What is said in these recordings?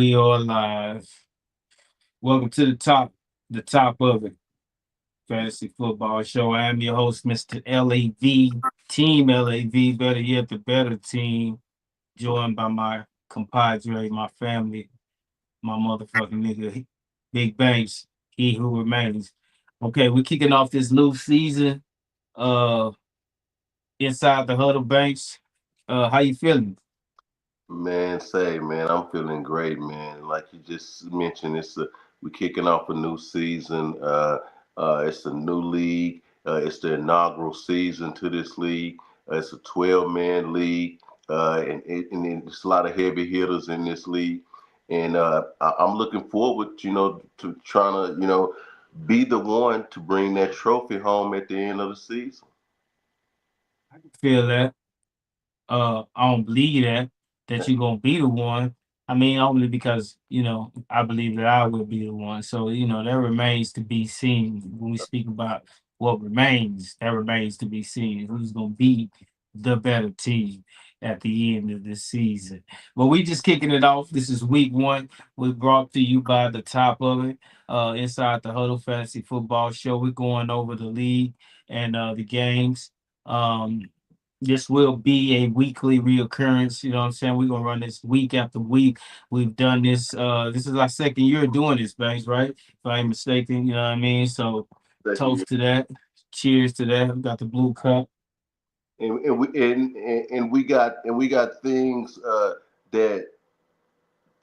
We are live. Welcome to the top of it, Fantasy Football Show. I am your host, Mr. LAV, Team LAV, better yet, the better team, joined by my compadre, my family, my motherfucking nigga, Big Banks, he who remains. Okay, we're kicking off this new season uh inside the Huddle Banks. How you feeling? Man, I'm feeling great, man. Like you just mentioned, we're kicking off a new season. It's a new league. It's the inaugural season to this league. It's a 12-man league, and there's a lot of heavy hitters in this league. And I'm looking forward, to trying to, be the one to bring that trophy home at the end of the season. I can feel that. I don't believe that you're gonna be the one. I mean, only because I believe that I will be the one. So that remains to be seen when we speak about what remains. That remains to be seen. Who's gonna be the better team at the end of the season? But we just kicking it off. This is week one. We brought to you by the top of it. Inside the Huddle Fantasy Football Show. We're going over the league and the games. Um, this will be a weekly reoccurrence. You know what I'm saying? We're gonna run this week after week. We've done this. This is our second year doing this, Banks, right? If I ain't mistaken, you know what I mean? So Second year. toast to that. Cheers to that. We got the blue cup. And we got things that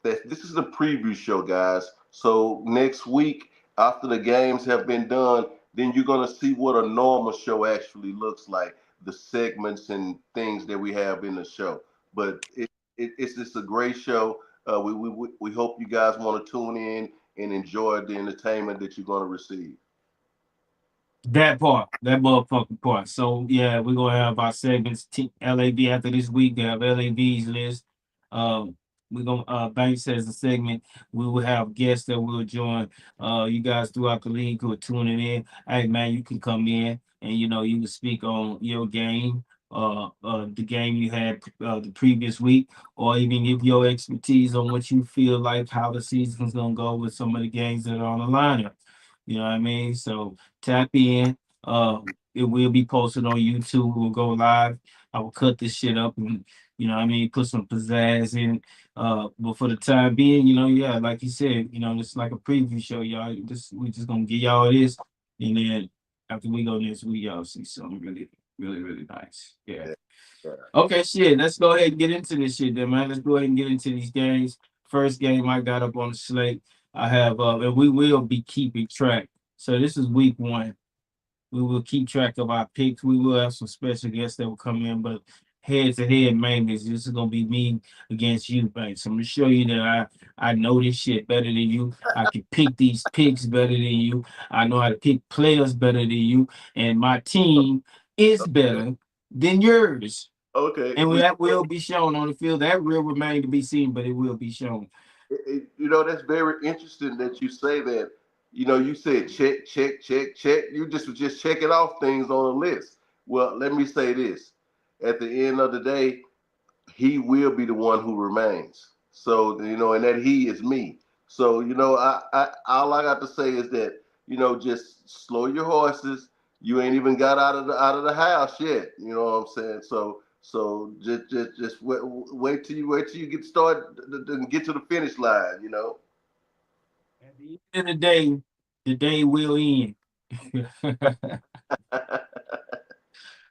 this is the preview show, guys. So next week, after the games have been done, then you're gonna see what a normal show actually looks like, the segments and things that we have in the show. But it's just a great show. We hope you guys want to tune in and enjoy the entertainment that you're gonna receive. That part, that motherfucking part. So yeah, we're gonna have our segments. LAB after this week, they have LAB's list. We're gonna Banks says the segment. We will have guests that will join you guys throughout the league who are tuning in. Hey man, you can come in and you can speak on your game, the game you had the previous week, or even give your expertise on what you feel like how the season's gonna go with some of the games that are on the lineup. You know what I mean? So tap in. It will be posted on YouTube. We'll go live. I will cut this shit up and put some pizzazz in. But for the time being, yeah, like you said, it's like a preview show, y'all. We just gonna give y'all this, and then after we go next week, y'all see something really, really, really nice. Yeah. Yeah. Yeah. Okay, shit. Let's go ahead and get into this shit, then, man. Let's go ahead and get into these games. First game I got up on the slate. I have, and we will be keeping track. So this is week one. We will keep track of our picks. We will have some special guests that will come in, but head to head, mainly, this is gonna be me against you, Banks. I'm gonna show you that I know this shit better than you. I can pick these picks better than you. I know how to pick players better than you, and my team is Okay. better than yours. Okay. And that will be shown on the field. That will remain to be seen, but it will be shown. That's very interesting that you say that. You said check, check, check, check. You just was just checking off things on a list. Well, let me say this: at the end of the day, he will be the one who remains. So and that he is me. So I all I got to say is that just slow your horses. You ain't even got out of the house yet. You know what I'm saying? So just wait till you get started and get to the finish line. At the end of the day will end.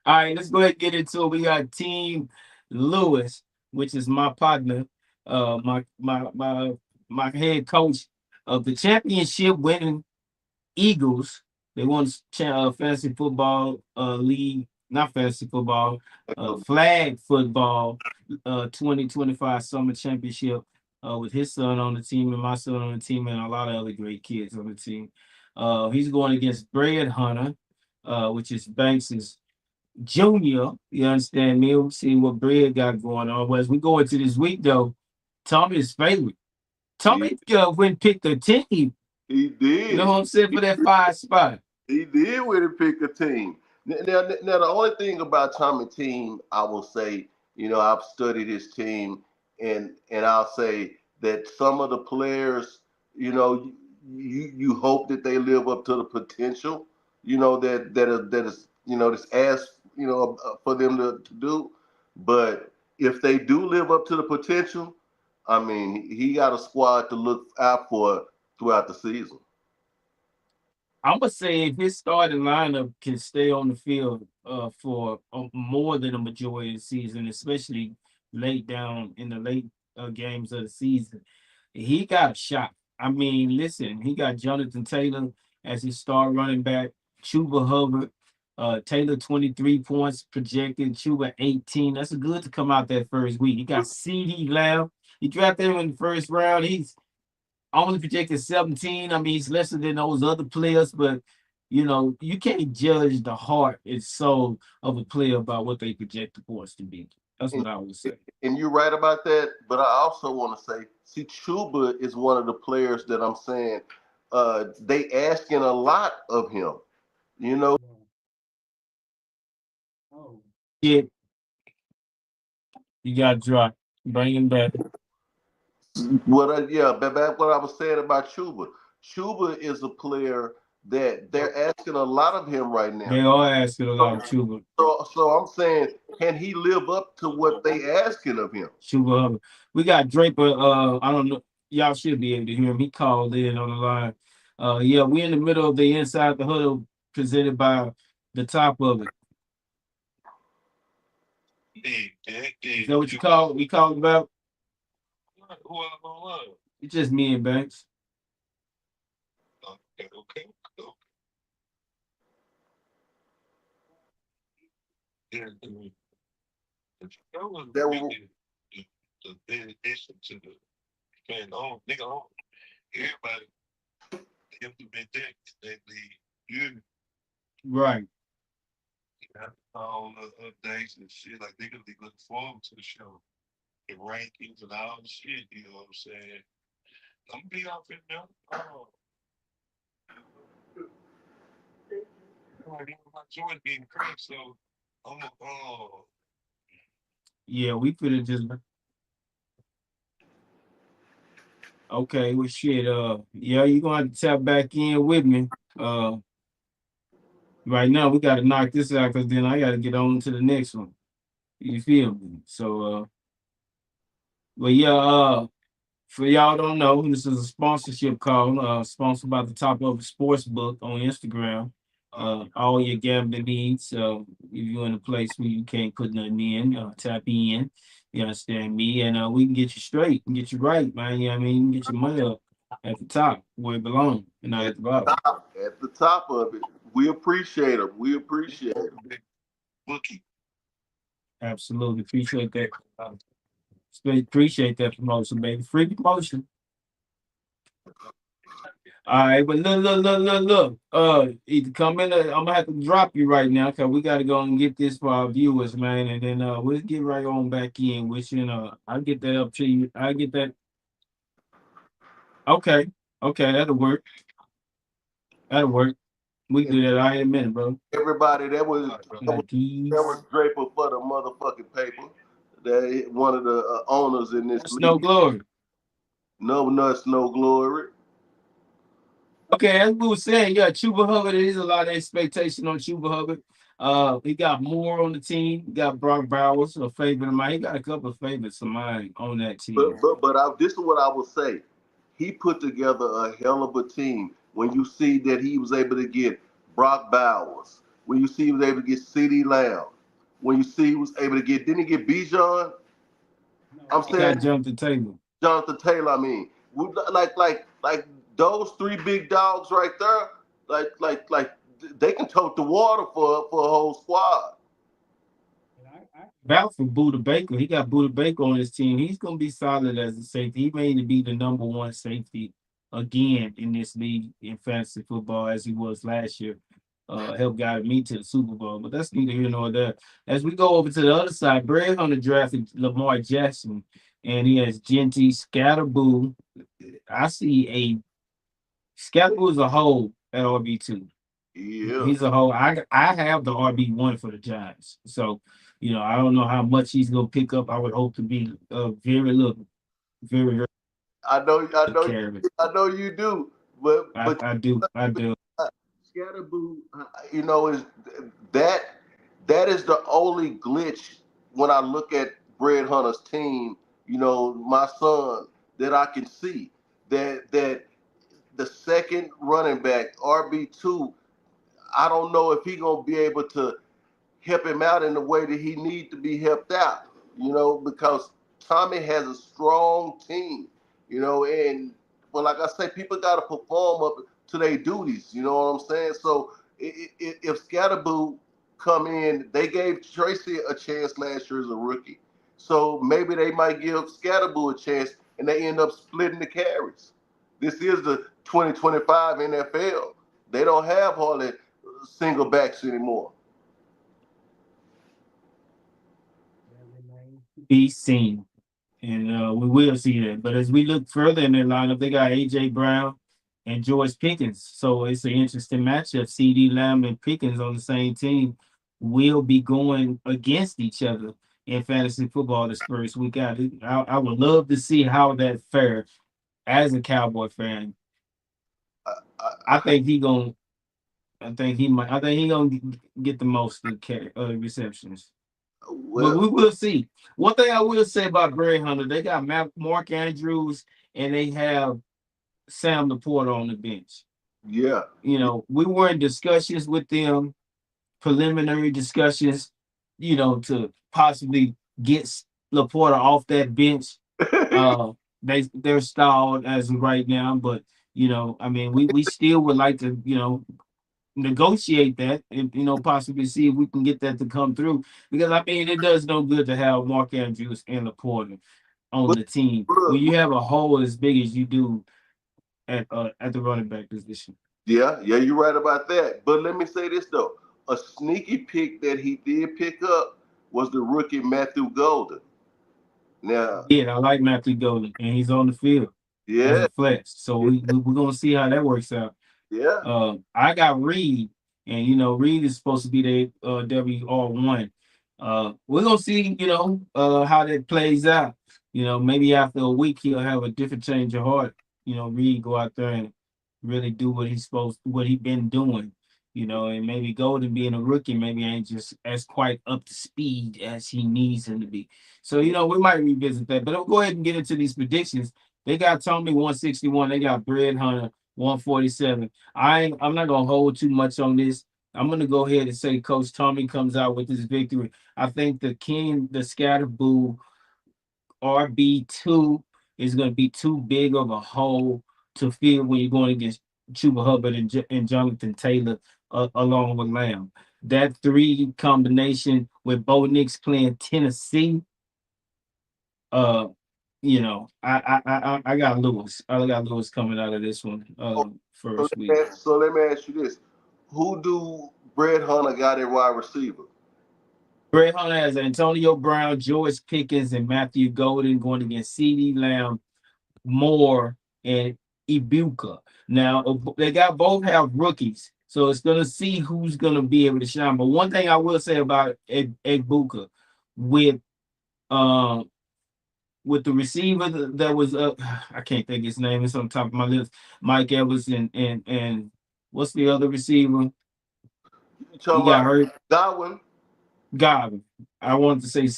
All right, let's go ahead and get into it. We got Team Lewis, which is my partner, my head coach of the championship winning Eagles. They won fantasy football league, not fantasy football, flag football 2025 summer championship with his son on the team and my son on the team and a lot of other great kids on the team. He's going against Bread Hunter, which is Banks's junior. You understand me? We'll see what Bread got going on. But as we go into this week, though, Tommy's favorite. he Tommy went and picked a team. he You know did. what I'm saying, for that five spot. He did win and pick a team. Now, the only thing about Tommy team, I will say, I've studied his team, and I'll say that some of the players, you know, you hope that they live up to the potential, that is that's asked, for them to do. But if they do live up to the potential, I mean, he got a squad to look out for throughout the season. I'm gonna say if his starting lineup can stay on the field for more than a majority of the season, especially late down in the late games of the season, he got a shot. I mean, listen, he got Jonathan Taylor as his star running back, Chuba Hubbard, Taylor 23 points projected, Chuba 18. That's good to come out that first week. He got CD Lamb. He drafted him in the first round. He's only projected 17. I mean, he's lesser than those other players, but you can't judge the heart and soul of a player by what they project the points to be. That's And, what I would say. and you're right about that. But I also want to say, see, Chuba is one of the players that I'm saying they asking a lot of him. You know, Yeah, you got drop. Bring him back. back what I was saying about Chuba. Chuba is a player that they're asking a lot of him right now. They are asking a lot So, of Chuba. so I'm saying, can he live up to what they asking of him? Chuba Hubbard. We got Draper. I don't know. Y'all should be able to hear him. He called in on the line. Yeah, we in the middle of the Inside the Huddle presented by the top of it. Is that what you call? We called about? It's just me and Banks. That was, Right. Yeah, we could have just okay, well shit. Yeah, you're gonna have to tap back in with me. Uh right now we gotta knock this out because then I gotta get on to the next one. You feel me? So but yeah, for y'all don't know, this is a sponsorship call, sponsored by the Top of the Sports Book on Instagram. All your gambling needs. If you're in a place where you can't put nothing in, tap in. You understand me? And we can get you straight and get you right, man. You know what I mean? Get your money up at the top where it belongs and not at the bottom. at the top of it. We appreciate him. We appreciate him. Absolutely. Appreciate that. Appreciate that promotion, baby. Free promotion. All right, but look. Either come in. I'm gonna have to drop you right now because we got to go and get this for our viewers, man, and then we'll get right on back in. Which I'll get that up to you. I get that. Okay, okay, that'll work. That'll work. We can do that all in a minute, bro. Everybody that was Draper for the motherfucking paper. That one of the owners in this That's no league. glory. No nuts, no glory. Okay, as we were saying, yeah, Chuba Hubbard. There is a lot of expectation on Chuba Hubbard. He got more on the team. He got Brock Bowers, a favorite of mine. He got a couple of favorites of mine on that team. This is what I will say. He put together a hell of a team. When you see that he was able to get Brock Bowers, when you see he was able to get C.D. Lamb, when you see he was able to get, didn't he get Bijan? I'm He got saying jumped the table. Jonathan Taylor. I mean, like those three big dogs right there. Like they can tote the water for a whole squad. Vouch for Buda Baker. He got Buda Baker on his team. He's gonna be solid as a safety. He may be the number one safety again in this league in fantasy football as he was last year. Helped guide me to the Super Bowl, but that's neither here nor there. As we go over to the other side, Brad Hunter drafted Lamar Jackson, and he has Genty Scatterboo. I see a Scatterboo as a whole at RB2. Yeah. He's a whole. I have the RB1 for the Giants, so I don't know how much he's gonna pick up. I would hope to be very little, very. I Took know, care of it. I know you do. But I do. I do. Scatterboo, is that that is the only glitch when I look at Bread Hunter's team. My son, that I can see that the second running back RB2. I don't know if he gonna be able to help him out in the way that he needs to be helped out, because Tommy has a strong team, and well, like I say, people got to perform up to their duties, you know what I'm saying? So if Scatterboo come in, they gave Tracy a chance last year as a rookie. So maybe they might give Scatterboo a chance and they end up splitting the carries. This is the 2025 NFL. They don't have hardly single backs anymore. Be seen. And we will see that. But as we look further in their lineup, they got AJ Brown and George Pickens. So it's an interesting matchup. CD Lamb and Pickens on the same team will be going against each other in fantasy football this first week out. I would love to see how that fares as a Cowboy fan. I, I I, think he gonna. I think he might. I think he gonna get the most of the receptions. But well, we will see. One thing I will say about Greg Hunter, they got Mark Andrews and they have Sam Laporta on the bench. yeah. We were in discussions with them, preliminary discussions, to possibly get Laporta off that bench. Uh, they're stalled as of right now, but I mean, we still would like to, negotiate that and possibly see if we can get that to come through because I mean it does no good to have Mark Andrews and Laporta on but the team when look, you have a hole as big as you do at the running back position. yeah, you're right about that. But let me say this though, a sneaky pick that he did pick up was the rookie Matthew Golden. Now, Yeah, I like Matthew Golden and he's on the field as yeah, a flex, so yeah, we're gonna see how that works out. yeah. I got Reed, and Reed is supposed to be the WR1. We're gonna see, how that plays out. Maybe after a week he'll have a different change of heart. Reed go out there and really do what he been doing. And maybe Golden being a rookie, maybe ain't just as quite up to speed as he needs him to be. So, we might revisit that. But I'll go ahead and get into these predictions. They got Tommy 161, they got Bread Hunter 147. I'm not gonna hold too much on this. I'm gonna go ahead and say Coach Tommy comes out with this victory. I think the Scatterboo RB2 is gonna be too big of a hole to fill when you're going against Chuba Hubbard and Jonathan Taylor along with Lamb. That three combination with Bo Nix playing Tennessee, uh, I got Lewis. I got Lewis coming out of this one Oh, so first week. let me ask you this: who do Brett Hunter got at wide receiver? Brett Hunter has Antonio Brown, George Pickens, and Matthew Golden going against CeeDee Lamb, Moore, and Ibuka. Now they got both have rookies, so it's gonna see who's gonna be able to shine. But one thing I will say about Ibuka with um with the receiver that was I can't think his name. It's on top of my list. Mike Evans and what's the other receiver? You He talking got about hurt. Godwin? Godwin. I wanted to say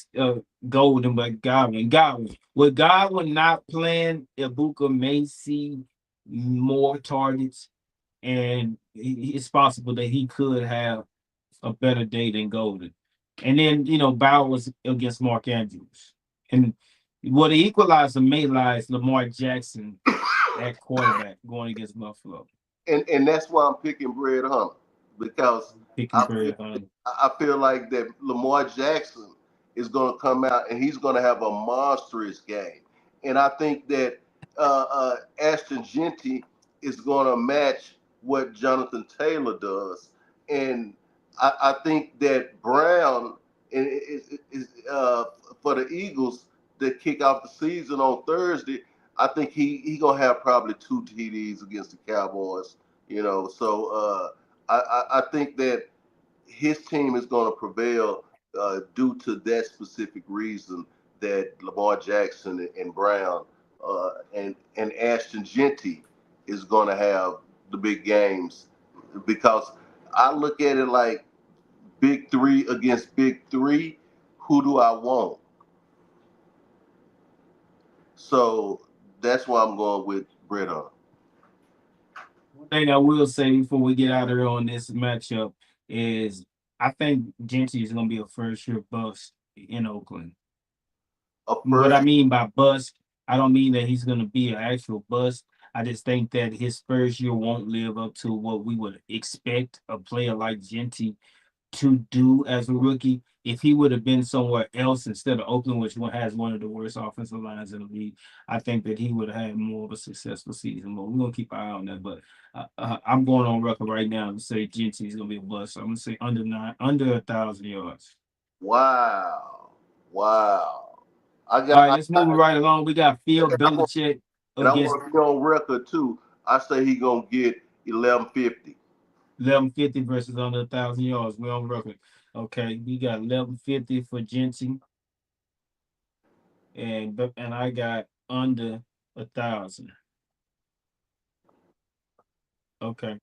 Golden, but Godwin. Godwin. With Godwin not playing, Ibuka may see more targets, and it's possible that he could have a better day than Golden. And then, Bowers against Mark Andrews. And what the equalizer may lie is Lamar Jackson at quarterback going against Buffalo. And that's why I'm picking Brett Hunter because Picking I feel Brad Hunter. I feel like that Lamar Jackson is going to come out and he's going to have a monstrous game, and I think that Ashton Genty is going to match what Jonathan Taylor does, and I think that Brown is for the Eagles that kick off the season on Thursday. I think he gonna have probably two TDs against the Cowboys. So I think that his team is going to prevail due to that specific reason that Lamar Jackson and Brown and Ashton Genty is going to have the big games because I look at it like big three against big three. Who do I want? So that's why I'm going with Brett on. One thing I will say before we get out of here on this matchup is I think Gentry is going to be a first year bust in Oakland. A What I first, mean by bust, I don't mean that he's going to be an actual bust. I just think that his first year won't live up to what we would expect a player like Gentry to do as a rookie. If he would have been somewhere else instead of Oakland, which one has one of the worst offensive lines in the league, I think that he would have had more of a successful season. But we're gonna keep an eye on that. But I'm going on record right now to say Gentry is gonna be a bust. So I'm gonna say under 1,000 yards. wow, wow. I All got, right, let's move it right along. We got Phil and I want, Belichick and I against want to be on record too. I say he gonna get 1150. 1150 versus under 1,000 yards. We're on record. Okay, we got 1150 for Gentry, and I got under 1,000. Okay.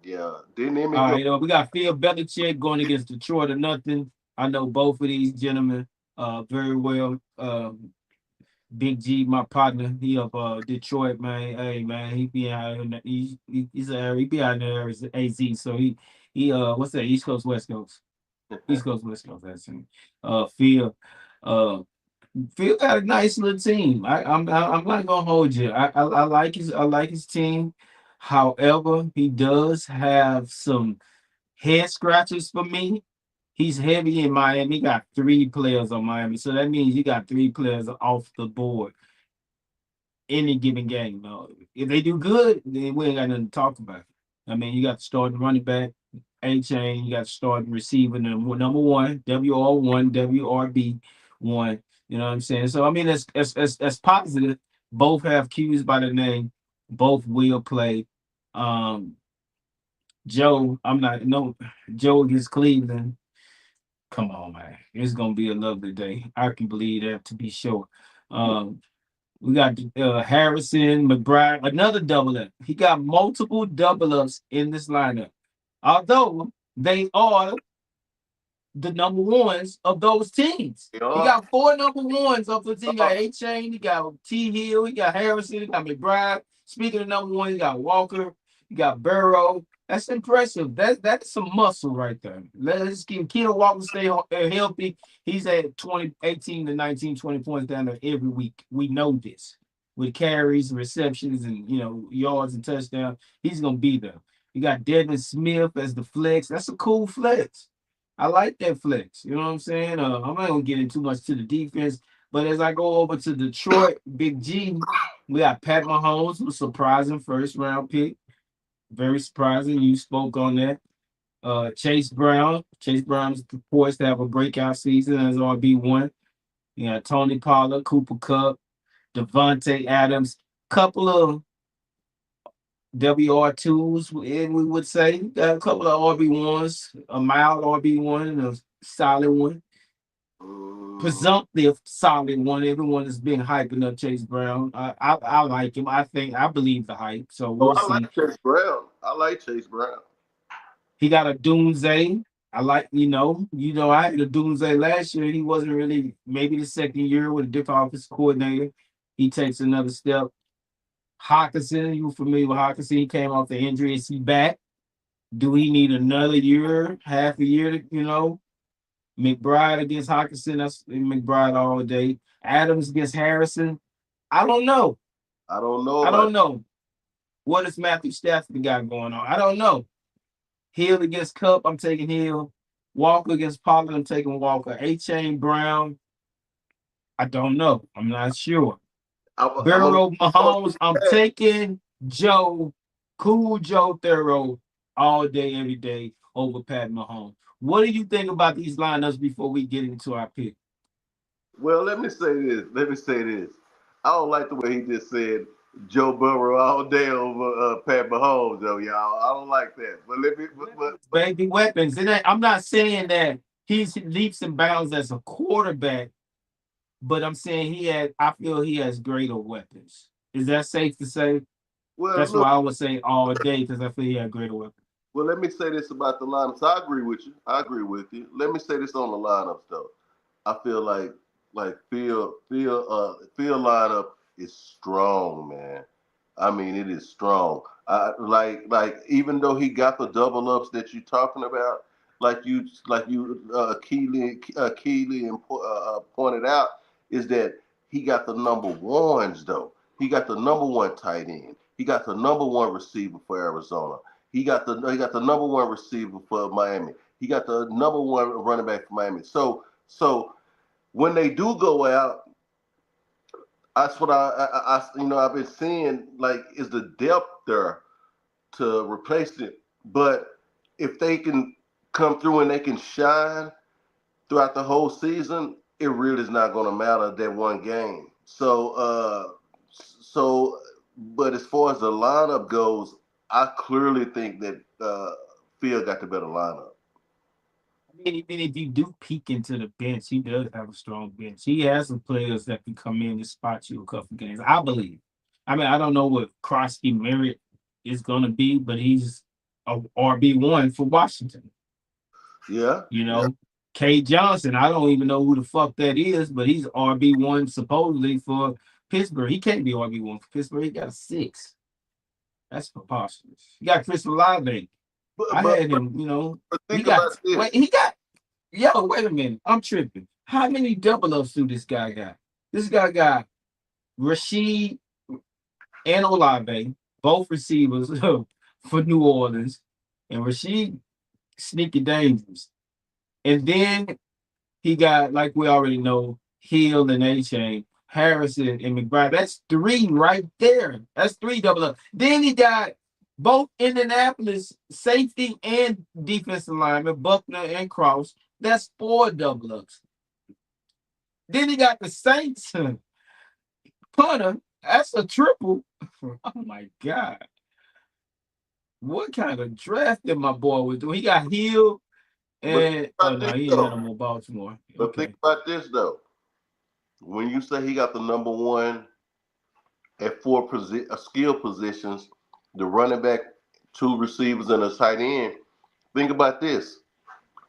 Yeah. Didn't even All go. right. We got Phil Belichick going against Detroit or nothing. I know both of these gentlemen very well. Big G, my partner, he of Detroit, man. Hey man, he be out in the, he be out there as AZ. So he what's that? East Coast, West Coast. East Coast, West Coast, that's him. Phil. Uh Phil got a nice little team. I'm not gonna hold you. I like his team. However, he does have some head scratchers for me. He's heavy in Miami. He got three players on Miami, so that means you got three players off the board any given game. If they do good, then we ain't got nothing to talk about. I mean, you got to start the running back, A chain. You got to start receiving number one, WR1, WRB1. You know what I'm saying? So I mean, that's positive. Both have cues by the name. Both will play. Um, Joe, I'm not no Joe against Cleveland. Come on, man. It's gonna be a lovely day. I can believe that to be sure. Um, we got Harrison, McBride, another double up. He got multiple double ups in this lineup. Although they are the number ones of those teams. He Yeah. got four number ones of the team. He got A Chain, he got T Hill, he got Harrison, he got McBride. Speaking of number one, he got Walker, he got Burrow. That's impressive. That's some muscle right there. Let's keep Keenan Walker stay healthy. He's at 20, 18 to 19, 20 points down there every week. We know this. With carries, receptions, and yards and touchdowns, he's gonna be there. You got Devin Smith as the flex. That's a cool flex. I like that flex. You know what I'm saying? I'm not gonna get into too much to the defense, but as I go over to Detroit, Big G, we got Pat Mahomes, who's surprising first round pick. Very surprising. You spoke on that. Chase Brown. Chase Brown's poised to have a breakout season as RB1. You got Tony Pollard, Cooper Kupp, Devontae Adams, couple of WR2s, we would say. Got a couple of RB1s, a mild RB1 and a solid one. Mm. Presumptive solid one. Everyone has been hyping up Chase Brown. I like him. I believe the hype. So Oh, we'll I see. like Chase Brown. I like Chase Brown. He got a Doomsday. I like, I had a Doomsday last year. He wasn't really maybe the second year with a different office coordinator. He takes another step. Hawkinson, you familiar with Hawkinson? He came off the injury. Is he back? Do he need another year, half a year McBride against Hawkinson, that's McBride all day. Adams against Harrison. I don't know. I don't know I about. don't know. What does Matthew Stafford got going on? I don't know. Hill against Cup, I'm taking Hill. Walker against Pollard, I'm taking Walker. A Chain Brown, I don't know. I'm not sure. I'm gonna Burrow go Mahomes, I'm taking Joe, cool Joe Thorough all day, every day over Pat Mahomes. What do you think about these lineups before we get into our pick? Well, let me say this. Let me say this. I don't like the way he just said Joe Burrow all day over Pat Mahomes, though, y'all. I don't like that. But let me. Weapons, baby, weapons. I'm not saying that he's leaps and bounds as a quarterback, but I'm saying I feel he has greater weapons. Is that safe to say? Well, That's look. why I would say all day because I feel he had greater weapons. Well, let me say this about the lineups. I agree with you. I agree with you. Let me say this on the lineups though. I feel like Phil lineup is strong, man. I mean, it is strong. Like even though he got the double ups that you're talking about, like you Keely and pointed out, is that he got the number ones though. He got the number one tight end. He got the number one receiver for Arizona. He got the number one receiver for Miami. He got the number one running back for Miami. So when they do go out, that's what I've been seeing. Like, is the depth there to replace it? But if they can come through and they can shine throughout the whole season, it really is not going to matter that one game. But as far as the lineup goes, I clearly think that Phil got the better lineup. I mean, even if you do peek into the bench, he does have a strong bench. He has some players that can come in and spot you a couple games. I believe. I mean, I don't know what Krosky merit is going to be, but he's a RB1 for Washington. Yeah, You yeah. know, K Johnson, I don't even know who the fuck that is, but he's RB1 supposedly for Pittsburgh. He can't be RB1 for Pittsburgh. He got a six. That's preposterous. You got Chris Olave. But I but, had but, him, you know, but he think got, about this. wait, he got, yo, wait a minute. I'm tripping. How many double ups do this guy got? This guy got Rashid and Olave, both receivers for New Orleans, and Rashid sneaky dangerous. And then he got, like we already know, Hill and A Chain, Harrison and McBride. That's three right there. That's three double up. Then he got both Indianapolis safety and defensive lineman, Buckner and Cross. That's four double ups. Then he got the Saints punter. That's a triple. Oh my God. What kind of draft did my boy was doing? He got Hill But think and oh about no, this he ain't had though. no more Baltimore. But think Okay. about this though. When you say he got the number one at skill positions, the running back, two receivers, and a tight end. Think about this.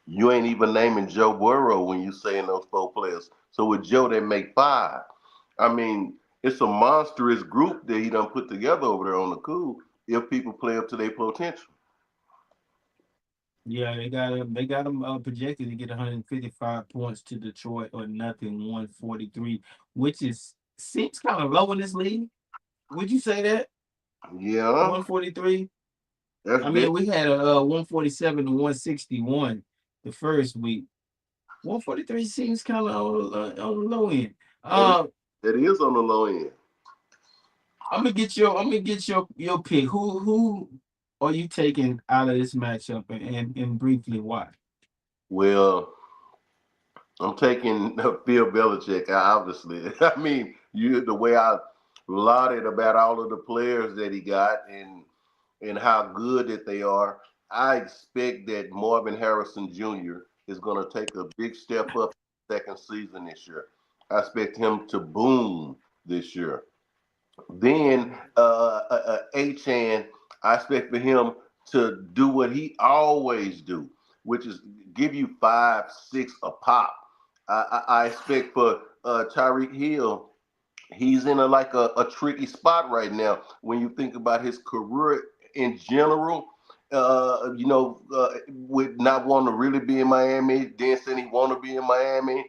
You ain't even naming Joe Burrow when you saying those four players. So with Joe, they make five. I mean, it's a monstrous group that he done put together over there on the cool. If people play up to their potential. Yeah, they got him projected to get 155 points to Detroit or nothing 143, which is seems kind of low in this league. Would you say that Yeah, 143? that's I big. mean, we had a 147 to 161 the first week. 143 seems kind of on the low end. That is, Uh, that is on the low end. I'm gonna get your pick. Who are you taking out of this matchup and briefly why? Well, I'm taking Bill Belichick, obviously. I mean, the way I lauded about all of the players that he got and how good that they are. I expect that Marvin Harrison Jr. is going to take a big step up second season this year. I expect him to boom this year. Then Achan, I expect for him to do what he always do, which is give you 5, 6 a pop. I expect for Tyreek Hill. He's in a tricky spot right now when you think about his career in general. With not wanting to really be in Miami, then saying he want to be in Miami.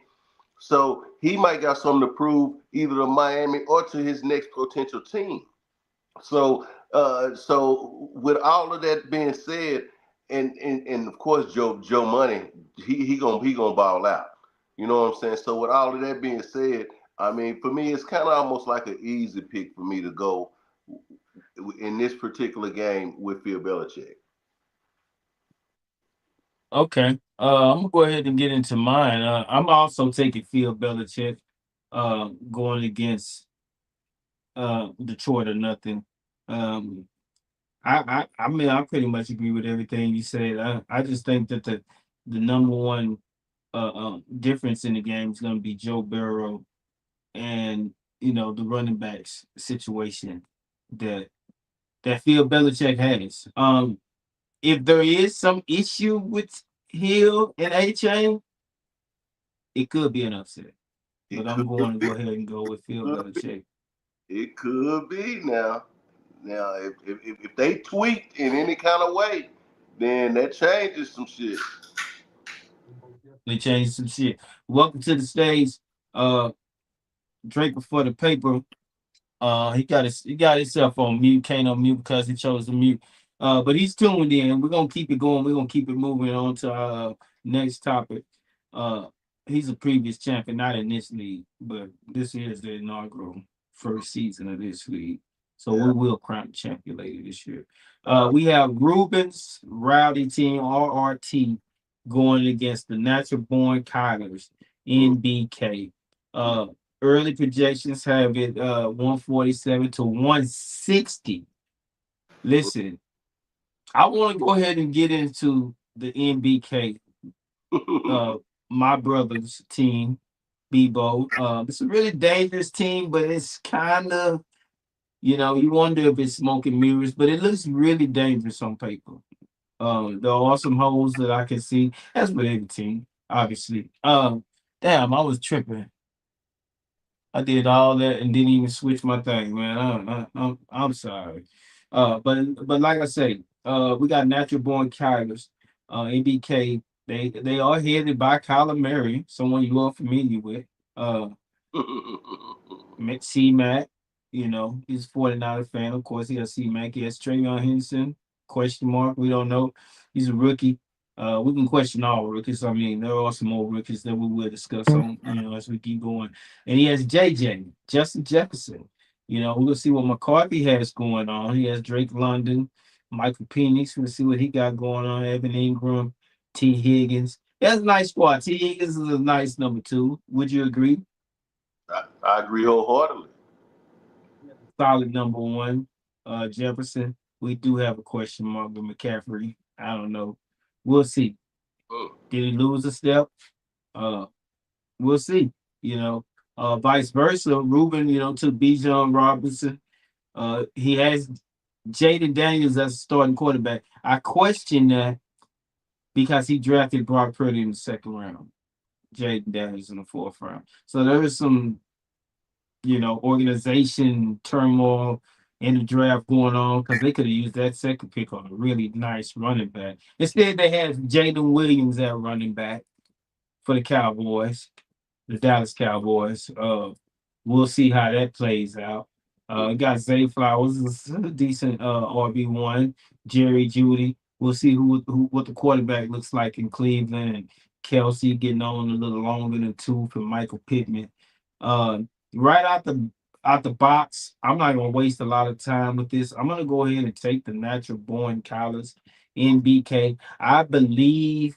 So he might got something to prove either to Miami or to his next potential team. So with all of that being said, and of course Joe Money, he gonna ball out. You know what I'm saying? So with all of that being said, I mean for me it's kind of almost like an easy pick for me to go in this particular game with Phil Belichick. Okay. I'm gonna go ahead and get into mine. I'm also taking Phil Belichick, going against Detroit or nothing. Um, I mean, I pretty much agree with everything you said. I just think that the number one difference in the game is going to be Joe Burrow. and the running backs situation that Phil Belichick has. If there is some issue with Hill and HA, it could be an upset. It But could I'm going to be. go ahead and go with Phil Belichick. It could be now. Now, if they tweaked in any kind of way, then that changes some shit. They changed some shit. Welcome to the stage, uh, Draper for the paper. He got himself on mute, can't unmute because he chose to mute. But he's tuned in. We're gonna keep it going. We're gonna keep it moving on to our next topic. Uh, he's a previous champion, not in this league, but this is the inaugural first season of this league. So Yeah. we will crown the champion later this year. Uh, We have Ruben's Rowdy team, RRT, going against the Natural Born Kylers, mm, NBK. Uh, Early projections have it 147 to 160. Listen, I want to go ahead and get into the NBK, uh, my brother's team, Bebo. It's a really dangerous team, but it's kind of, you wonder if it's smoke and mirrors, but it looks really dangerous on paper. There are some holes that I can see. That's with every team, obviously. Damn, I was tripping. I did all that and didn't even switch my thing, man. I'm sorry. But like I say, we got natural born Kylers, ABK. They are headed by Kyler Murray, someone you are familiar with. Uh, C Mac, he's a 49er fan. Of course, he has C Mac. He has Travion Henderson, question mark. We don't know. He's a rookie. We can question all rookies. I mean, there are some more rookies that we will discuss on, as we keep going. And he has JJ, Justin Jefferson. We're gonna see what McCarthy has going on. He has Drake London, Michael Penix. We'll see what he got going on. Evan Ingram, T. Higgins. That's a nice squad. T. Higgins is a nice number two. Would you agree? I agree wholeheartedly. Solid number one, Jefferson. We do have a question mark with McCaffrey. I don't know. We'll see. Mm. Did he lose a step? Uh, we'll see. You know, Vice versa. Ruben, took Bijan Robinson. He has Jaden Daniels as a starting quarterback. I question that because he drafted Brock Purdy in the second round. Jaden Daniels in the fourth round. So there is some organization turmoil in the draft going on because they could have used that second pick on a really nice running back. Instead, they had Jaden Williams at running back for the Cowboys, the Dallas Cowboys. We'll see how that plays out. Got Zay Flowers, is a decent RB1. Jerry Judy. We'll see who what the quarterback looks like in Cleveland, and Kelsey getting on a little longer than two for Michael Pittman. Uh, right out the box, I'm not gonna waste a lot of time with this. I'm gonna go ahead and take the natural born Collins NBK. I believe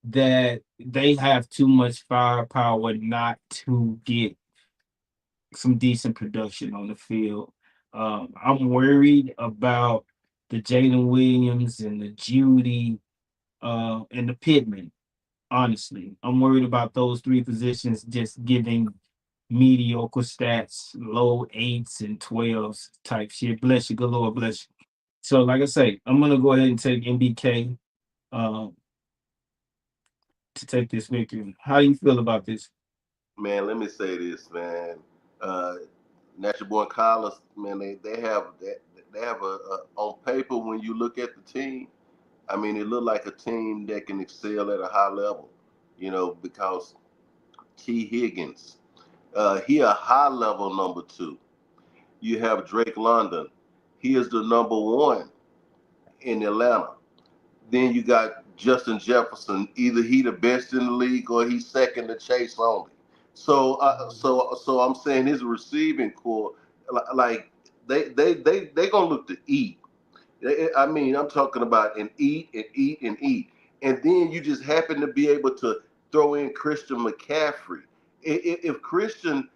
that they have too much firepower not to get some decent production on the field. I'm worried about the Jalen Williams and the Judy and the Pittman. Honestly, I'm worried about those three positions just giving mediocre stats, low eights and 12s type shit. Bless you, good Lord bless you. So, like I say, I'm gonna go ahead and take MBK uh, to take this victory. How do you feel about this? Man, let me say this, man. Uh, Natural Born College, man, they have a on paper when you look at the team. I mean, it looked like a team that can excel at a high level, because T. Higgins, he a high level number two. You have Drake London, he is the number one in Atlanta. Then you got Justin Jefferson. Either he the best in the league or he's second to Chase only. So I'm saying his receiving core, like they gonna look to eat. I mean, I'm talking about and eat and eat and eat, and then you just happen to be able to throw in Christian McCaffrey. If Christian,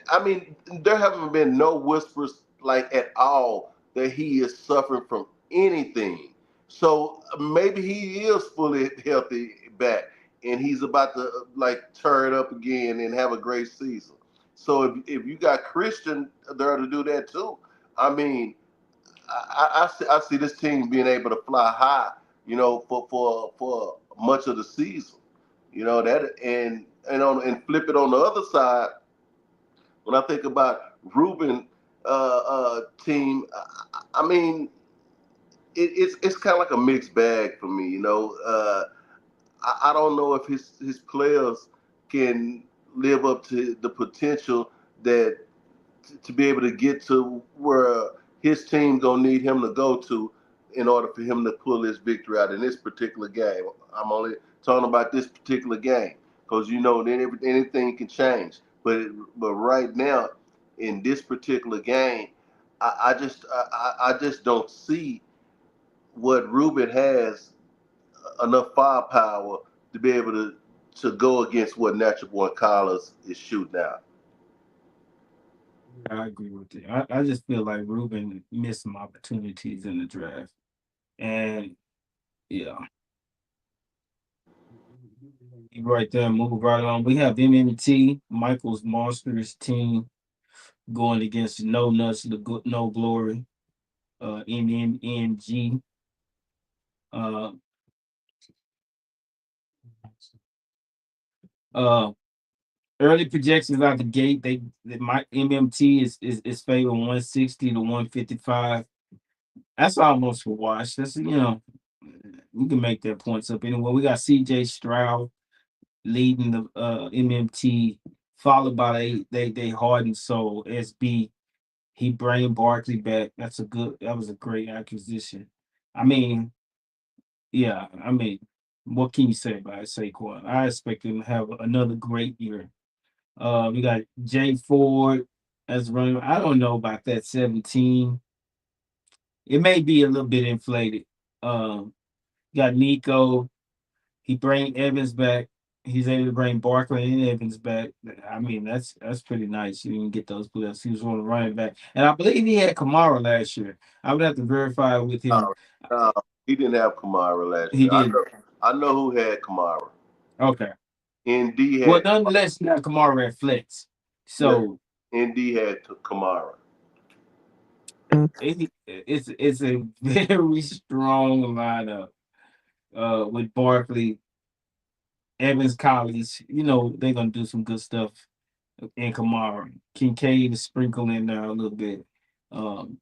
I mean, there haven't been no whispers like at all that he is suffering from anything. So maybe he is fully healthy back, and he's about to like turn it up again and have a great season. So if you got Christian there to do that too, I mean, I see this team being able to fly high, for much of the season. That and flip it on the other side. When I think about Ruben team, I mean, it's kind of like a mixed bag for me. I don't know if his players can live up to the potential that to be able to get to where his team gonna need him to go to in order for him to pull this victory out in this particular game. I'm only talking about this particular game because then anything can change. But right now in this particular game, I just don't see what Ruben has enough firepower to be able to go against what Natural Born Collins is shooting out. I agree with you. I just feel like Ruben missed some opportunities in the draft. And yeah, right there, move right on. We have MMT, Michael's Monsters team going against No Nuts, No Glory, MMNG. Uh, uh, Early projections out the gate, my MMT is favored 160 to 155. That's almost for wash. We can make that points up anyway. We got CJ Stroud leading the MMT, followed by they Heart and Soul SB. He bring Barkley back. That was a great acquisition. I mean, yeah, what can you say about Saquon? I expect him to have another great year. We got Jay Ford as running. I don't know about that 17. It may be a little bit inflated. Got Nico. He bring Evans back. He's able to bring Barkley and Evans back. I mean, that's pretty nice. You can get those players. He was on the running back, and I believe he had Kamara last year. I would have to verify with him. No, no, he didn't have Kamara last He year. did. I know who had Kamara. Okay. ND Well, had nonetheless, now Kamara at flex. So ND had Kamara. it's a very strong lineup with Barkley, Evans, Collins. They're gonna do some good stuff in Kamara. Kincaid is sprinkling in there a little bit. Um,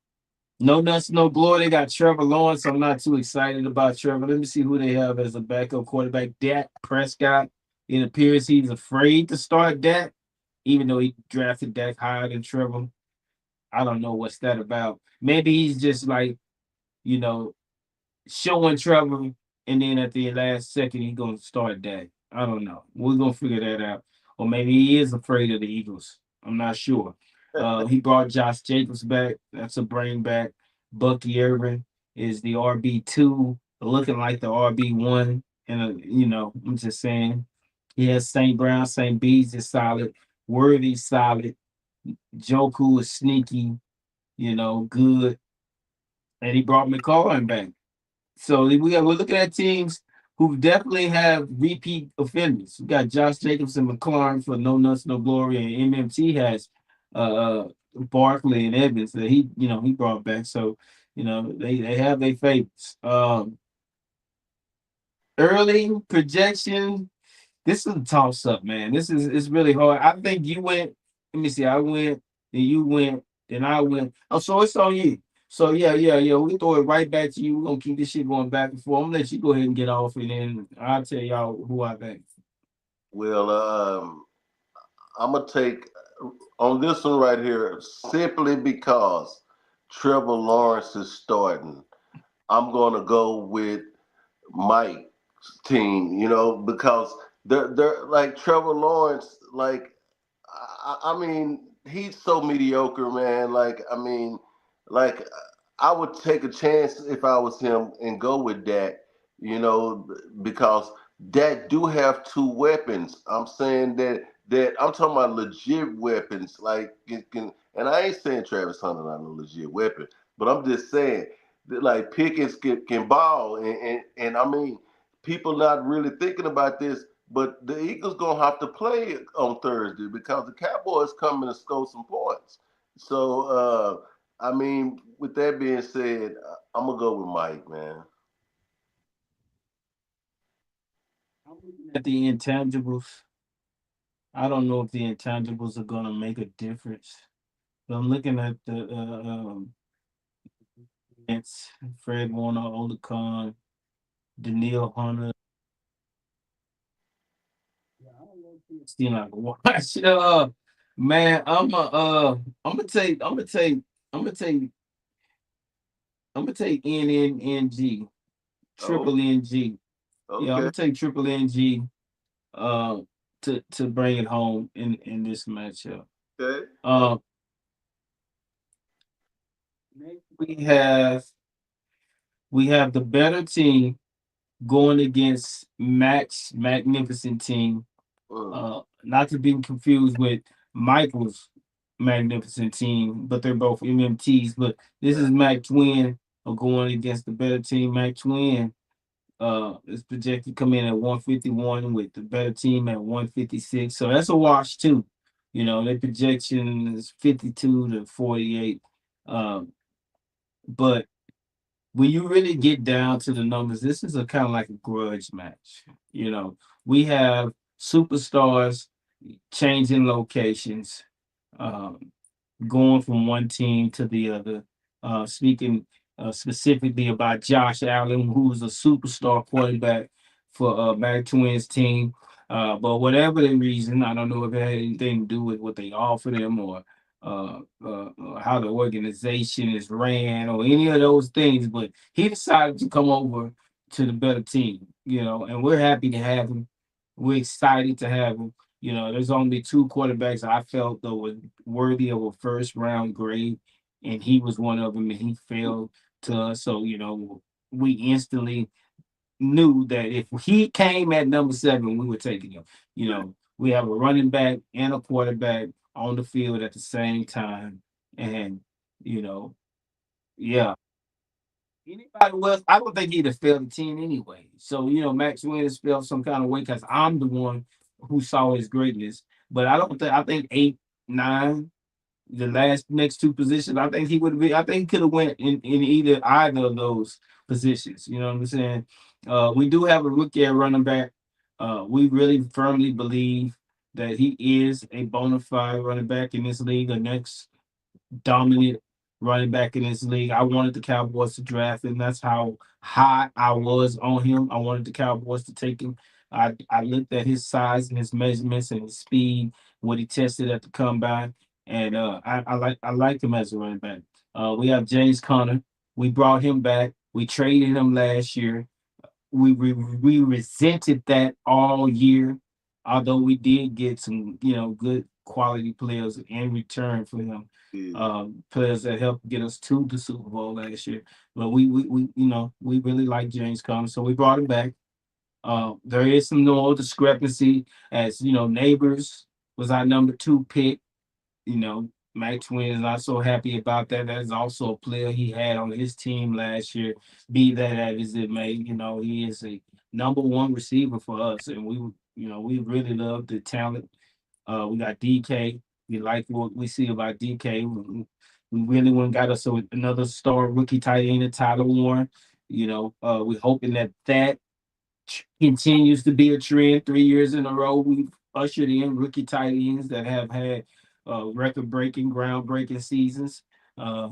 no nuts, no glory. They got Trevor Lawrence. I'm not too excited about Trevor. Let me see who they have as a backup quarterback. Dak Prescott. It appears he's afraid to start Dak, even though he drafted Dak higher than Trevor. I don't know what's that about. Maybe he's just like, you know, showing Trevor, and then at the last second he's gonna start Dak. I don't know. We're gonna figure that out. Or maybe he is afraid of the Eagles. I'm not sure. He brought Josh Jacobs back. That's a bring back. Bucky Irvin is the RB2, looking like the RB1. And I'm just saying. He has St. Brown, St. Bees is solid. Worthy solid. Joku is sneaky, good. And he brought McCollum back. So we're looking at teams who definitely have repeat offenders. We got Josh Jacobs and McLaurin for No Nuts, No Glory, and MMT has Barkley and Evans that he brought back. So they have their favorites. Early projection. This is a toss up, man. It's really hard. I think you went. Let me see. I went, then you went, then I went. Oh, so it's on you. So yeah. We throw it right back to you. We're gonna keep this shit going back and forth. I'm gonna let you go ahead and get off, and then I'll tell y'all who I think. Well, I'm gonna take on this one right here simply because Trevor Lawrence is starting. I'm gonna go with Mike's team. Because they're like Trevor Lawrence. Like, I mean, he's so mediocre, man. Like I would take a chance if I was him and go with that. Because that do have two weapons. I'm saying that I'm talking about legit weapons. Like and I ain't saying Travis Hunter not a legit weapon, but I'm just saying that like Pickens can ball, and I mean people not really thinking about this. But the Eagles gonna have to play on Thursday because the Cowboys coming to score some points. So I mean, with that being said, I'm gonna go with Mike, man. I'm looking at the intangibles. I don't know if the intangibles are gonna make a difference. But I'm looking at the it's Fred Warner, Olacon, Daniil Hunter. Yeah, I don't know if still not gonna watch. Man, I'm gonna take, I'm gonna take, I'm gonna take, I'm gonna take NNNG, Oh, triple NG. Yeah, I'm okay, gonna take triple NG uh to bring it home in this matchup. okay, Uh, next we have the better team going against Mac's magnificent team. mm, Not to be confused with Michael's magnificent team, but they're both MMTs. But this yeah, is Mac Twin going against the better team. Mac Twin is projected to come in at 151 with the better team at 156. So that's a wash too. You know, their projection is 52 to 48. Um, but when you really get down to the numbers, this is a kind of like a grudge match. You know, we have superstars changing locations. Um, Going from one team to the other. Speaking specifically about Josh Allen, who's a superstar quarterback for Mac Twins team. But whatever the reason, I don't know if it had anything to do with what they offered him or how the organization is ran or any of those things. But he decided to come over to the better team, you know, and we're happy to have him. We're excited to have him. You know, there's only two quarterbacks I felt that were worthy of a first round grade, and he was one of them, and he failed to us. So, you know, we instantly knew that if he came at number 7, we were taking him. You know, we have a running back and a quarterback on the field at the same time. And, you know, yeah, anybody else, I don't think he'd have failed the team anyway. So, you know, Max Williams felt some kind of way because I'm the one who saw his greatness. But I think 8, 9, the last next two positions, I think he would have been, I think he could have went in either of those positions. You know what I'm saying? We do have a rookie at running back. We really firmly believe that he is a bona fide running back in this league, the next dominant running back in this league. I wanted the Cowboys to draft him. That's how high I was on him. I wanted the Cowboys to take him. I looked at his size and his measurements and his speed, what he tested at the combine, and I like him as a running back. We have James Conner. We brought him back. We traded him last year. We resented that all year, although we did get some, you know, good quality players in return for him. yeah, Players that helped get us to the Super Bowl last year. But we you know, we really like James Conner, so we brought him back. There is some no discrepancy, as you know, Neighbors was our number 2 pick. You know, Mac Twin is not so happy about that. That is also a player he had on his team last year. Be that as it may, you know, he is a number 1 receiver for us, and we really love the talent. We got DK. We like what we see about DK. We really went and got us another star rookie tight end, Tyler Warren. You know, we're hoping that continues to be a trend. 3 years in a row, we've ushered in rookie tight ends that have had record-breaking, groundbreaking seasons. Uh,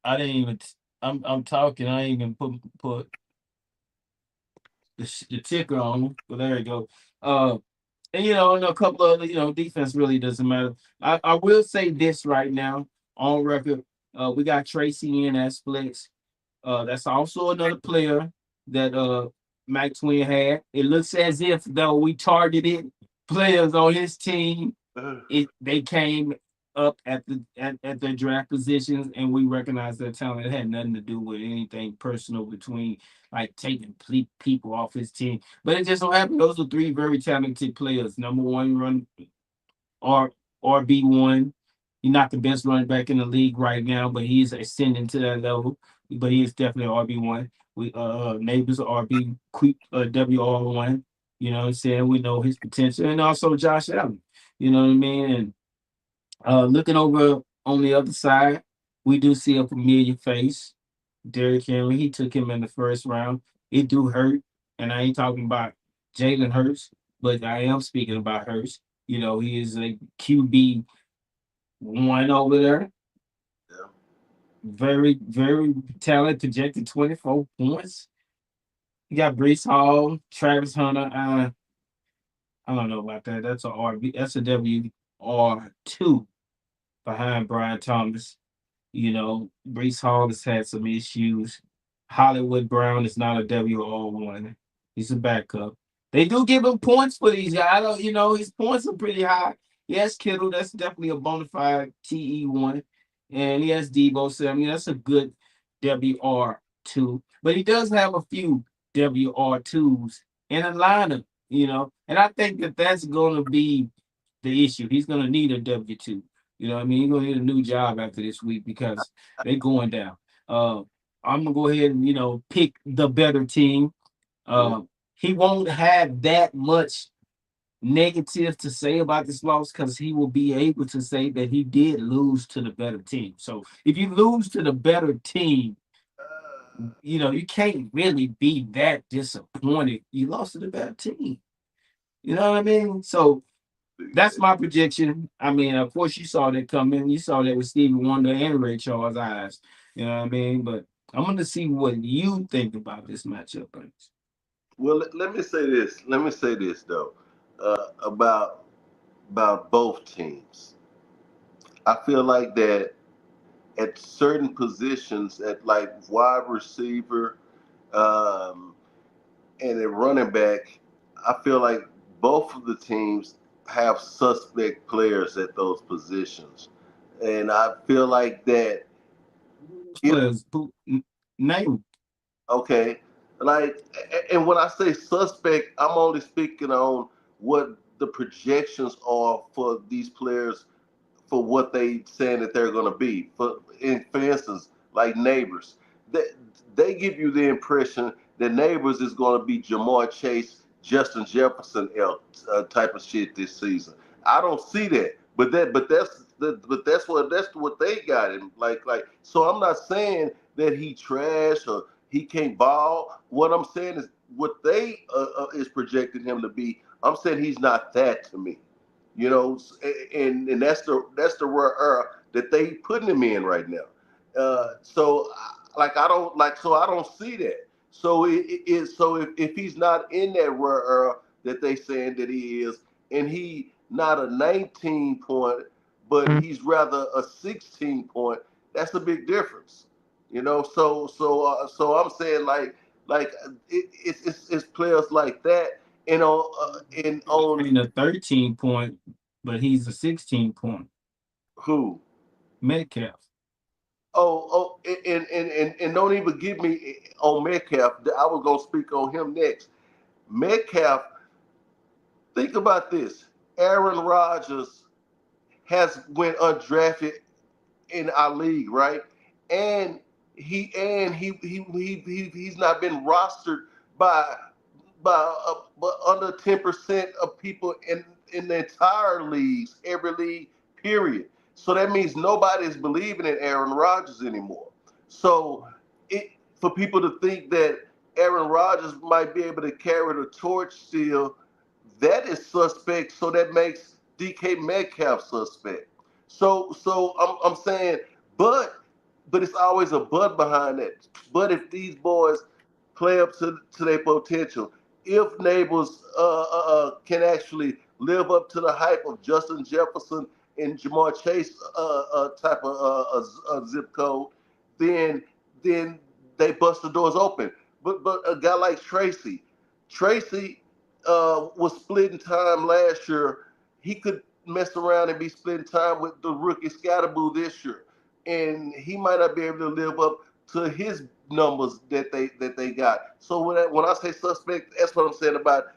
I didn't even. I'm talking. I ain't even put the ticker on them. But there you go. And you know, and a couple of defense really doesn't matter. I will say this right now on record. We got Tracy in as flex. That's also another player that Mac Twin had. It looks as if though we targeted players on his team, they came up at their draft positions, and we recognized their talent. It had nothing to do with anything personal between like taking people off his team. But it just so happened those are 3 very talented players. Number 1 run R RB1. He's not the best running back in the league right now, but he's ascending to that level. But he is definitely RB1. We Neighbors RB WR1. You know what I'm saying? We know his potential, and also Josh Allen. You know what I mean? And looking over on the other side, we do see a familiar face, Derrick Henry. He took him in the first round. It do hurt, and I ain't talking about Jalen Hurts, but I am speaking about Hurts. You know, he is a QB one over there. Yeah. Very, very talented, projected 24 points. You got Brees Hall, Travis Hunter. I don't know about that. That's a RB. That's a WR2 behind Brian Thomas. You know, Brees Hall has had some issues. Hollywood Brown is not a WR1. He's a backup. They do give him points for these guys. I don't, you know, his points are pretty high. Yes, Kittle, that's definitely a bona fide TE1. And he has Debo Samuel. That's a good WR2. But he does have a few WR2s in a lineup, you know. And I think that that's going to be the issue. He's going to need a W2. You know what I mean? He's going to need a new job after this week because they're going down. Uh, I'm going to go ahead and, you know, pick the better team. Mm. Uh, he won't have that much negative to say about this loss because he will be able to say that he did lose to the better team. So if you lose to the better team, you know, you can't really be that disappointed. You lost to the better team. You know what I mean? So that's my projection. I mean, of course, you saw that coming. You saw that with Stevie Wonder and Ray Charles' eyes. You know what I mean? But I'm going to see what you think about this matchup. Well, let me say this. Let me say this though, about both teams. I feel like that at certain positions, at like wide receiver, um, and at running back, I feel like both of the teams have suspect players at those positions, and I feel like that Those if players, who name okay, like, and when I say suspect, I'm only speaking on what the projections are for these players for what they saying that they're going to be. For instance, like Neighbors, they give you the impression that Neighbors is going to be Jamar Chase, Justin Jefferson type of shit this season. I don't see that, but that's what they got him like. So I'm not saying that he trash or he can't ball. What I'm saying is what they is projecting him to be. I'm saying he's not that to me. You know, and that's the rare era that they putting him in right now. So like I don't see that. So if he's not in that rare era that they saying that he is, and he not a 19 point, but he's rather a 16 point, that's a big difference. You know, so I'm saying like it's players like that, and on ain't a 13 point, but he's a 16 point. who. Metcalf. And don't even give me on Metcalf. I was gonna speak on him next. Metcalf, think about this. Aaron Rodgers has went undrafted in our league, right? And he's not been rostered by by under 10% of people in the entire leagues, every league, period. So that means nobody's believing in Aaron Rodgers anymore. So it for people to think that Aaron Rodgers might be able to carry the torch still, that is suspect. So that makes DK Metcalf suspect. So I'm saying, but but it's always a but behind that. But if these boys play up to their potential, if Neighbors can actually live up to the hype of Justin Jefferson and Jamar Chase type of zip code, then then they bust the doors open. But a guy like Tracy was splitting time last year. He could mess around and be splitting time with the rookie Scatterboo this year, and he might not be able to live up to his numbers that they got. So when I say suspect, that's what I'm saying about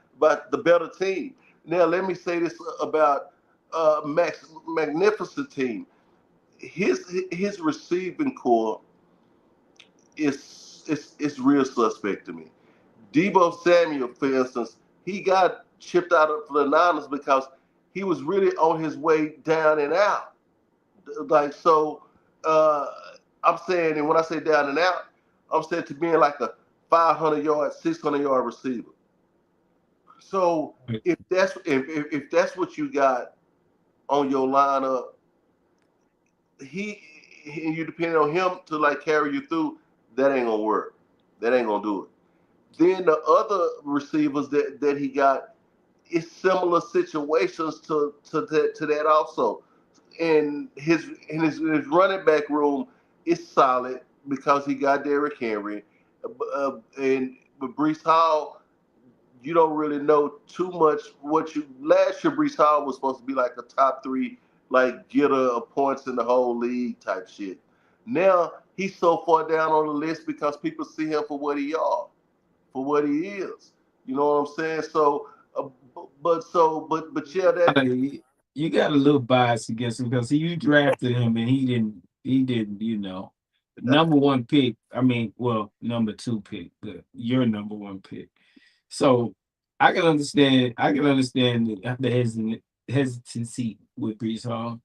the better team. Now let me say this about Max Magnificent team. His receiving core is real suspect to me. Debo Samuel, for instance, he got shipped out for the Niners because he was really on his way down and out. Like so, uh, I'm saying, and when I say down and out, I'm saying to being like a 500 yard, 600 yard receiver. So if that's what you got on your lineup, he and you depend on him to like carry you through, that ain't gonna work. That ain't gonna do it. Then the other receivers that he got is similar situations to that also. And his running back room is solid because he got Derrick Henry, and with Brees Hall, you don't really know too much. What you last year, Brees Hall was supposed to be like a top three, like getter of points in the whole league type shit. Now he's so far down on the list because people see him for what he are, for what he is. You know what I'm saying? So, but yeah, that. You got a little bias against him because you drafted him and he didn't, number one pick. I mean, well, number two pick, but your number one pick. So I can understand the hesitancy with Brees Hall.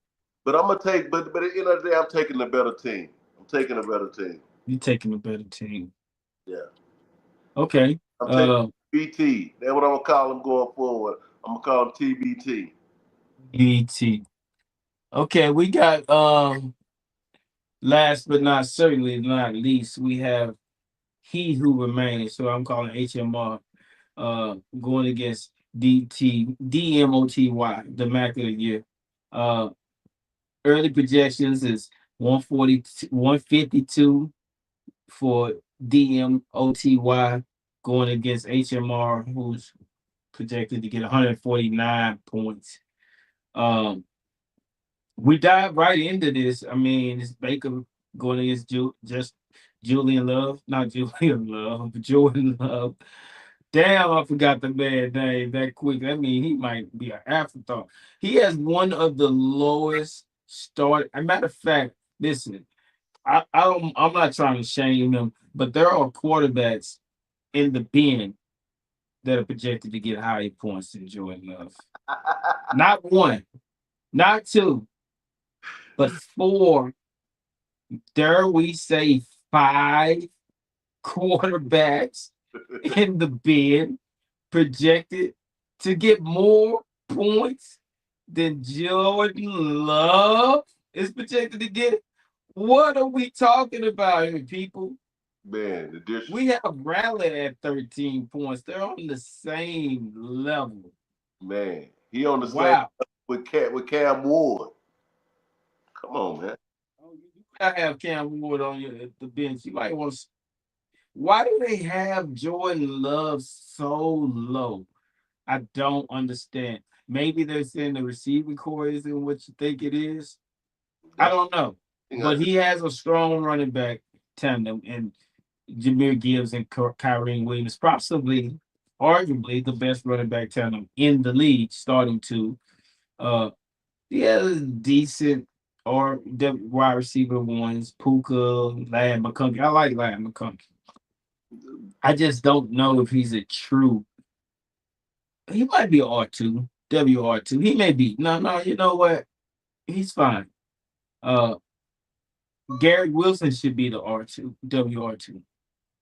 But I'm gonna take. But at the end of the day, I'm taking the better team. I'm taking a better team. You taking a better team. Yeah, Okay. I'm taking BT. That's what I'm gonna call him going forward. I'm gonna call him TBT. BT. Okay, we got last but not certainly not least, we have He Who Remains. So I'm calling HMR going against DMOTY, the Mac of the Year. Uh Early projections is 140 152 for DMOTY going against HMR, who's projected to get 149 points. Um we dive right into this. I mean, it's Baker going against just Julian Love, not Julian Love, but Jordan Love. Damn, I forgot the man name that quick. I mean, he might be an afterthought. He has one of the lowest start. A matter of fact, listen, I'm not trying to shame him, but there are quarterbacks in the bin that are projected to get higher points than Jordan Love. Not one, not two, but four, dare we say five quarterbacks in the bin projected to get more points than Jordan Love is projected to get. What are we talking about here, people? Man, the dishes. We have Raleigh at 13 points. They're on the same level. Man, he on the same Wow. with Cam Ward. Come on, man. Oh, you gotta have Cam Ward on your at the bench. You might want to. Why do they have Jordan Love so low? I don't understand. Maybe they're saying the receiving core isn't what you think it is. I That's don't know. the thing I But he has a strong running back tandem and Jameer Gibbs and Kyrie Williams, possibly, arguably, the best running back tandem in the league, starting to. Uh, yeah, decent or the wide receiver ones, Puka, Lad McConkey. I like Lad McConkey. I just don't know if he's a true. He might be R2, WR2. He may be. No, no, you know what? He's fine. Uh, Garrett Wilson should be the R2, WR2.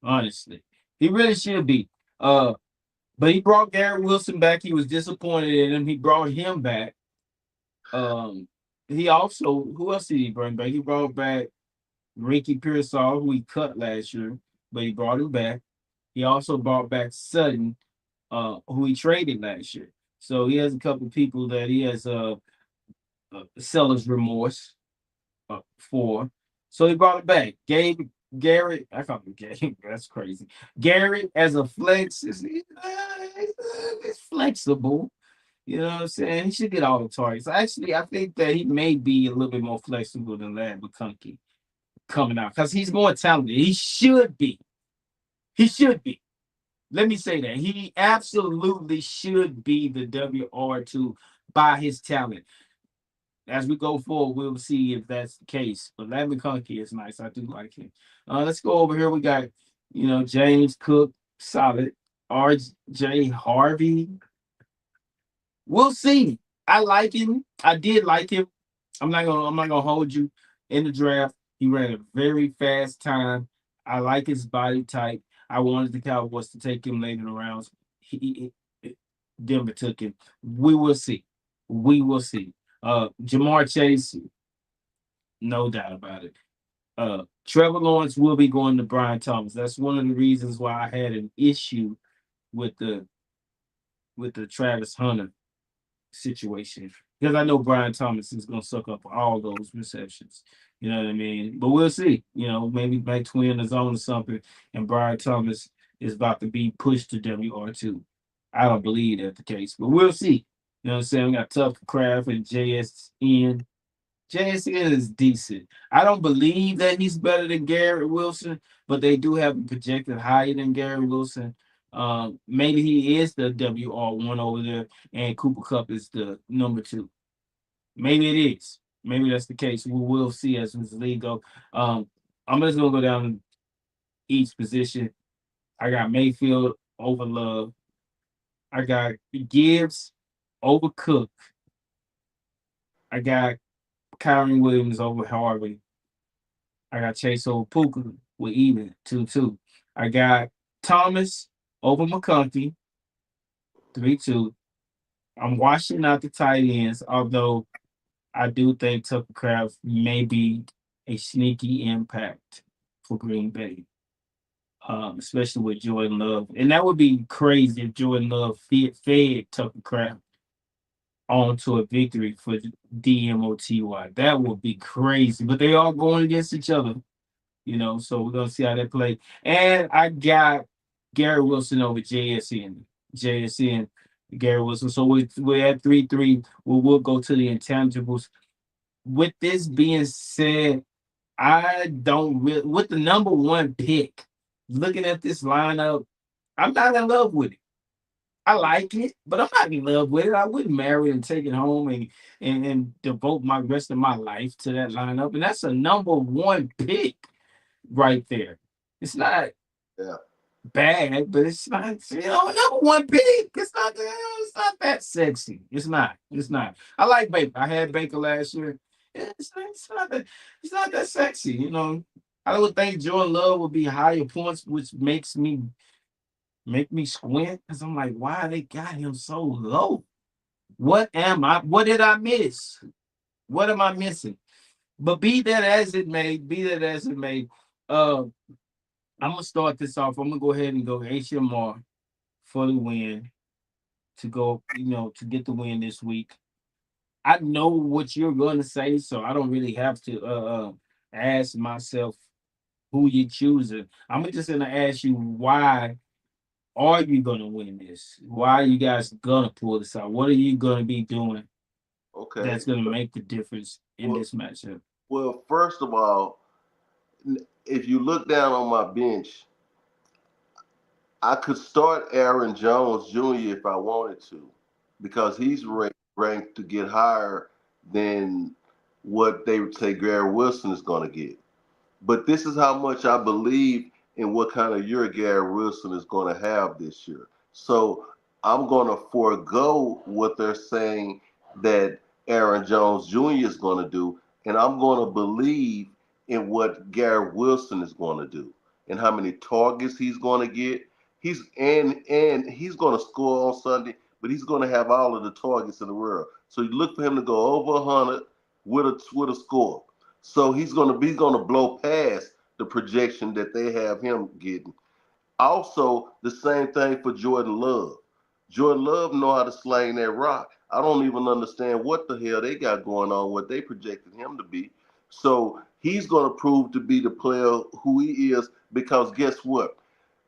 Honestly, he really should be. But he brought Garrett Wilson back. He was disappointed in him. He brought him back. Um, he also who else did he bring back? He brought back Ricky Pearsall, who he cut last year, but he brought him back. He also brought back Sutton, who he traded last year. So he has a couple of people that he has seller's remorse for. So he brought it back. Garrett, I call him Gabe. That's crazy. Garrett as a flex is flexible. You know what I'm saying? He should get all the targets. Actually, I think that he may be a little bit more flexible than Lad McConkey coming out because he's more talented. He should be. He should be. Let me say that. He absolutely should be the WR2 by his talent. As we go forward, we'll see if that's the case. But Lad McConkey is nice. I do like him. Let's go over here. We got, James Cook, solid. RJ Harvey. We'll see. I like him. I did like him. I'm not gonna hold you in the draft. He ran a very fast time. I like his body type. I wanted the Cowboys to take him later in the rounds. Denver took him. We will see. We will see. Jamar Chase, no doubt about it. Trevor Lawrence will be going to Brian Thomas. That's one of the reasons why I had an issue with the Travis Hunter situation because I know Brian Thomas is going to suck up all those receptions. You know what I mean? But we'll see. Maybe back twin is on or something, and Brian Thomas is about to be pushed to WR2. I don't believe that's the case, but we'll see. You know what I'm saying? We got Tucker Craft and JSN. JSN is decent. I don't believe that he's better than Garrett Wilson, but they do have him projected higher than Garrett Wilson. Maybe he is the WR1 over there, and Cooper Cup is the number two. Maybe it is. Maybe that's the case. We will see as this league go. Um, I'm just gonna go down each position. I got Mayfield over Love. I got Gibbs over Cook. I got Kyron Williams over Harvey. I got Chase over Puka with even 2-2. I got Thomas over McConkey 3-2. I'm washing out the tight ends, although I do think Tucker Craft may be a sneaky impact for Green Bay, especially with Jordan Love. And that would be crazy if Jordan Love fed Tucker Craft onto a victory for DMOTY. That would be crazy. But they are going against each other. So we're gonna see how they play. And I got Gary Wilson over JSN. JSN, Gary Wilson. So we're at 3-3. We'll go to the intangibles. With this being said, I don't really with the number one pick, looking at this lineup, I'm not in love with it. I like it, but I'm not in love with it. I wouldn't marry and take it home and devote my rest of my life to that lineup. And that's a number one pick right there. It's not Yeah. bad, but it's not, number one pick. It's not that sexy. It's not. It's not. I like Baker. I had Baker last year. It's not that sexy, I would think Jordan Love would be higher points, which make me squint because I'm like, why they got him so low? What did I miss? What am I missing? But be that as it may, uh I'm gonna start this off. I'm gonna go ahead and go HMR for the win to get the win this week. I know what you're gonna say, so I don't really have to ask myself who you choosing. I'm just gonna ask you why are you gonna win this? Why are you guys gonna pull this out? What are you gonna be doing Okay. that's gonna make the difference in Well, this matchup? well, first of all, if you look down on my bench, I could start Aaron Jones Jr. if I wanted to, because he's ranked to get higher than what they would say Gary Wilson is going to get. But this is how much I believe in what kind of year Gary Wilson is going to have this year. So I'm going to forego what they're saying that Aaron Jones Jr. is going to do, and I'm going to believe in what Gary Wilson is going to do and how many targets he's going to get. And he's going to score on Sunday, but he's going to have all of the targets in the world. So you look for him to go over 100 with a score. So he's gonna blow past the projection that they have him getting. Also, the same thing for Jordan Love. Jordan Love know how to sling that rock. I don't even understand what the hell they got going on, what they projected him to be. So he's gonna prove to be the player who he is because guess what?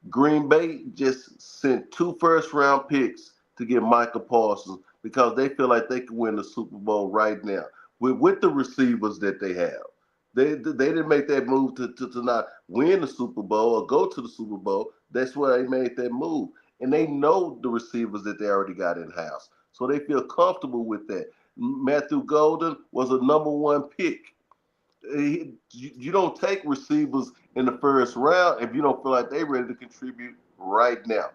Green Bay just sent two first round picks to get Michael Parsons because they feel like they can win the Super Bowl right now with the receivers that they have. They didn't make that move to not win the Super Bowl or go to the Super Bowl. That's why they made that move. And they know the receivers that they already got in house. So they feel comfortable with that. Matthew Golden was a number one pick. You don't take receivers in the first round if you don't feel like they're ready to contribute right now.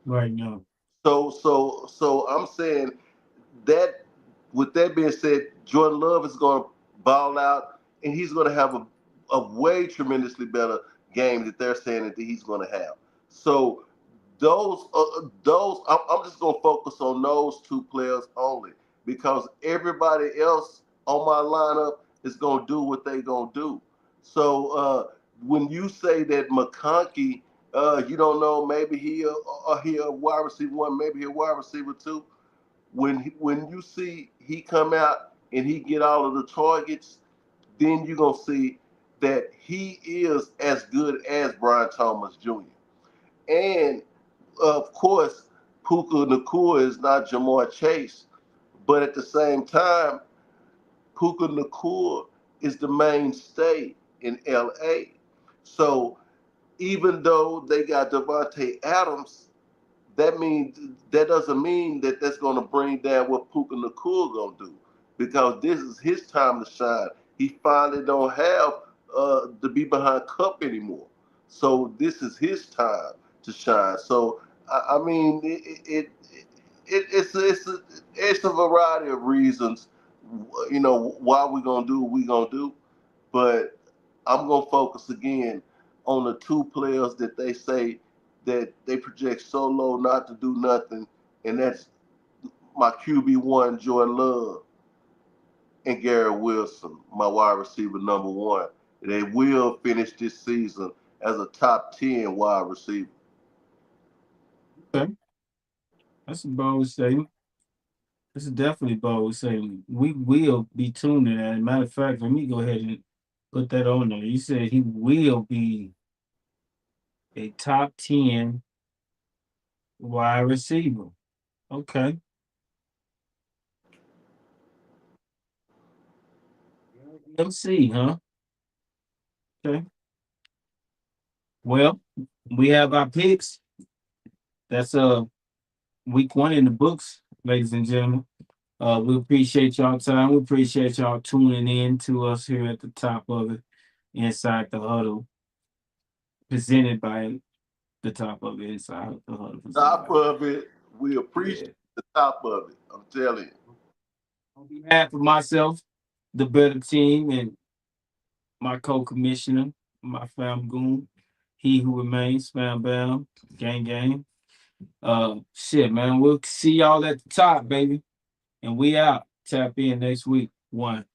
right now. So I'm saying that with that being said, Jordan Love is going to ball out, and he's going to have a way tremendously better game that they're saying that he's going to have. So those I'm just going to focus on those two players only because everybody else on my lineup is going to do what they going to do. So when you say that McConkey, you don't know, maybe he a wide receiver one, maybe he a wide receiver two. When you see he come out and he get all of the targets, then you're gonna see that he is as good as Brian Thomas Jr. And of course, Puka Nakua is not Jamar Chase, but at the same time, Puka Nakua is the mainstay in LA. So even though they got Devontae Adams, that doesn't mean that that's going to bring down what Puka Nakua going to do because this is his time to shine. He finally don't have to be behind Cup anymore, so this is his time to shine. So I mean, it's a variety of reasons, why we're gonna do what we're gonna do, but I'm gonna focus again on the two players that they say that they project so low not to do nothing, and that's my QB1 Jordan Love and Garrett Wilson, my wide receiver number one. They will finish this season as a top 10 wide receiver. Okay, that's a bold statement. This is definitely bold statement. We will be tuning that. As a matter of fact, let me go ahead and put that on there. You said he will be a top 10 wide receiver. Okay. Let's see, huh? Okay. Well, we have our picks. That's week one in the books, ladies and gentlemen. We appreciate y'all time. We appreciate y'all tuning in to us here at the top of it, inside the huddle, presented by the top of it, inside the huddle, presented Top by. of it, we appreciate Yeah. the top of it. I'm telling you. On behalf of myself, the better team, and my co-commissioner, my fam goon, he who remains, fam bam, gang gang. Shit, man, we'll see y'all at the top, baby. And we out. Tap in next week. One.